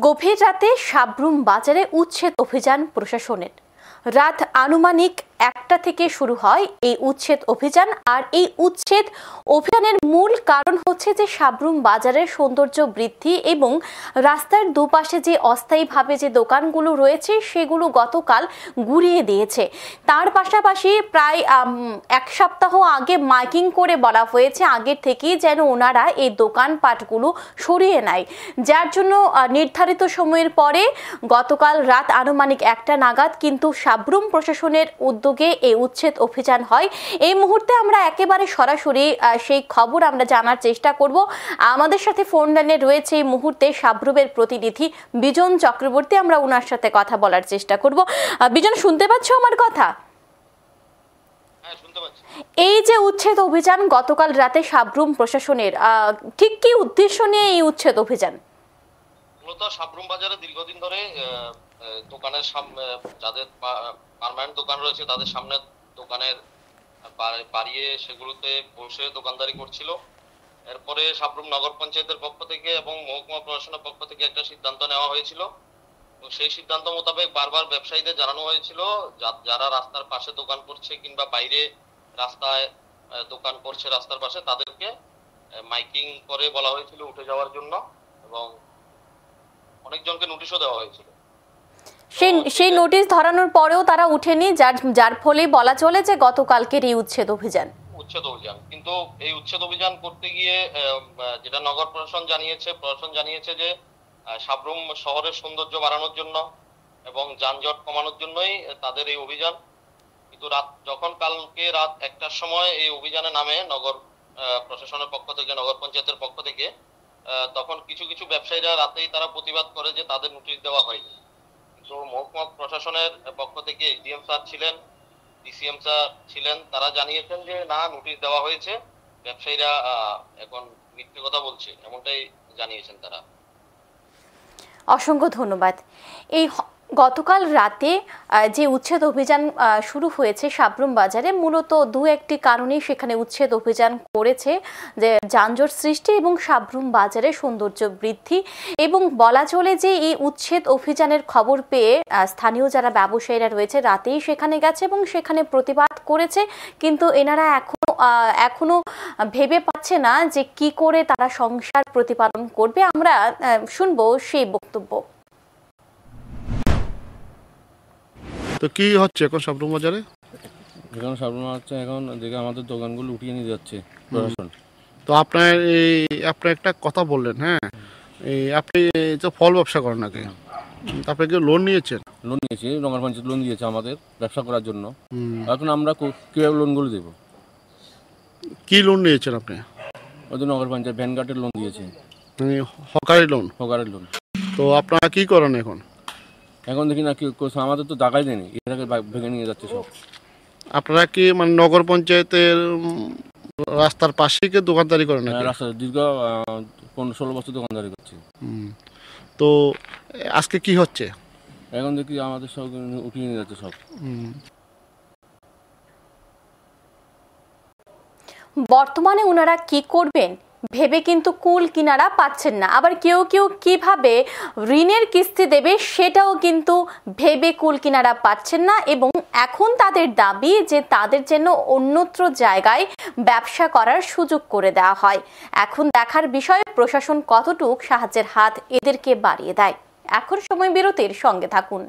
গভীর রাতে সাবরুম বাজারে উচ্ছেদ অভিযান প্রশাসনের। রাত আনুমানিক 1টা থেকে শুরু হয় এই উচ্ছেদ অভিযান। আর এই উচ্ছেদ অভিযানের মূল কারণ হচ্ছে যে সাবরুম বাজারের সৌন্দর্য বৃদ্ধি এবং রাস্তার দুপাশে যে অস্থায়ীভাবে যে দোকানগুলো রয়েছে সেগুলো গতকাল গুড়িয়ে দিয়েছে। তার পাশাপাশি প্রায় 1 সপ্তাহ আগে মাইকিং করে বলা হয়েছে আগের থেকেই যেন ওনারা এই দোকানপাটগুলো সরিয়ে নেয়, যার জন্য নির্ধারিত সময়ের পরে গতকাল রাত আনুমানিক 1টা নাগাদ কিন্তু সাবরুম প্রশাসনের উদ্যোগে এই উচ্ছেদ অভিযান হয়। এই মুহূর্তে আমরা একেবারে সরাসরি সেই খবর আমরা জানার চেষ্টা করব। আমাদের সাথে ফোন লাইনে রয়েছে এই মুহূর্তে সাবরুমের প্রতিনিধি বিজন চক্রবর্তী, আমরা ওনার সাথে কথা বলার চেষ্টা করব। বিজন, শুনতে পাচ্ছ আমার কথা? এই যে উচ্ছেদ অভিযান গতকাল রাতে সাবরুম প্রশাসনের, ঠিক কি উদ্দেশ্য নিয়ে এই উচ্ছেদ অভিযান? মূলত সাবরুম বাজারে দীর্ঘদিন ধরে দোকানের সামনে যাদের পার্মানেন্ট দোকান রয়েছে তাদের সামনে দোকানের বাড়িয়ে সেগুলোতে বসে দোকানদারি করছিল। এরপরে সাবরুম নগর পঞ্চায়েতের পক্ষ থেকে এবং মহকুমা প্রশাসনের পক্ষ থেকে একটা সিদ্ধান্ত নেওয়া হয়েছিল। সেই সিদ্ধান্ত মোতাবেক বারবার ব্যবসায়ীদের জানানো হয়েছিল যারা রাস্তার পাশে দোকান করছে কিংবা বাইরে রাস্তায় দোকান করছে রাস্তার পাশে তাদেরকে মাইকিং করে বলা হয়েছিল উঠে যাওয়ার জন্য এবং অনেকজনকে নোটিশও দেওয়া হয়েছিল। সেই নোটিশ ধরানোর পরেও তারা উঠেনি, যার ফলে বলা চলে যে গতকালকের এই উচ্ছেদ অভিযান। কিন্তু এই উচ্ছেদ অভিযান করতে গিয়ে যেটা নগর প্রশাসন জানিয়েছে যে সাবরুম শহরের সৌন্দর্য বাড়ানোর জন্য এবং যানজট কমানোর জন্যই তাদের এই অভিযান। কিন্তু যখন কালকে রাত 1টার সময় এই অভিযানে নামে নগর প্রশাসনের পক্ষ থেকে, নগর পঞ্চায়েতের পক্ষ থেকে, তখন কিছু কিছু ব্যবসায়ীরা রাতেই তারা প্রতিবাদ করে যে তাদের নোটিশ দেওয়া হয়নি। তো মহকুমা প্রশাসনের পক্ষ থেকে এসডিএম স্যার ছিলেন, ডিসিএম স্যার ছিলেন, তারা জানিয়েছেন যে না, নোটিশ দেওয়া হয়েছে, ব্যবসায়ীরা এখন মিথ্যে কথা বলছে, এমনটাই জানিয়েছেন তারা। অসংখ্য ধন্যবাদ। এই গতকাল রাতে যে উচ্ছেদ অভিযান শুরু হয়েছে সাবরুম বাজারে, মূলত একটি কারণেই সেখানে উচ্ছেদ অভিযান করেছে, যে যানজট সৃষ্টি এবং সাবরুম বাজারে সৌন্দর্য বৃদ্ধি। এবং বলা চলে যে এই উচ্ছেদ অভিযানের খবর পেয়ে স্থানীয় যারা ব্যবসায়ীরা রয়েছে রাতেই সেখানে গেছে এবং সেখানে প্রতিবাদ করেছে। কিন্তু এনারা এখনো ভেবে পাচ্ছে না যে কি করে তারা সংসার প্রতিপালন করবে। আমরা শুনবো সেই বক্তব্য। তো কি হচ্ছে এখন সাবরুম বাজারে? এখন সাবরুম হচ্ছে এখন দেখে আমাদের দোকানগুলো উঠিয়ে নিয়ে যাচ্ছে প্রশাসন। তো আপনার একটা কথা বললেন, হ্যাঁ, আপনি তো ফল ব্যবসা করেন নাকি? আপনি কি লোন নিয়েছেন? লোন নিয়েছি, নগর পঞ্চায়েত লোন দিয়েছে আমাদের ব্যবসা করার জন্য। এখন আমরা কিভাবে লোনগুলো দেবো? কি লোন নিয়েছেন আপনি? ওই নগর পঞ্চায়েত ভ্যানগার্ডের লোন দিয়েছে, মানে হকারের লোন? হকারের লোন। তো আপনারা কি করেন এখন? এখন দেখি না কি করছে, আমাদের তো টাকাই দেয়নি, এটাকে ভেঙে নিয়ে যাচ্ছে সব। আপনারা কি মানে নগর পঞ্চায়েতের রাস্তার পাশে কি দোকানদারি করেন? রাস্তা দীর্ঘ 15-16 বছর দোকানদারি করছি। তো আজকে কি হচ্ছে? এখন দেখি আমাদের সব উঠিয়ে নিয়ে যাচ্ছে সব। বর্তমানে ওনারা কি করবেন ভেবে কিন্তু কুল কিনারা পাচ্ছেন না। আবার কেউ কিভাবে ঋণের কিস্তি দেবে সেটাও কিন্তু ভেবে কুল কিনারা পাচ্ছেন না। এবং এখন তাদের দাবি যে তাদের যেন অন্যত্র জায়গায় ব্যবসা করার সুযোগ করে দেওয়া হয়। এখন দেখার বিষয় প্রশাসন কতটুকু সাহায্যের হাত এদেরকে বাড়িয়ে দেয়। এখন সময় বিরতির, সঙ্গে থাকুন।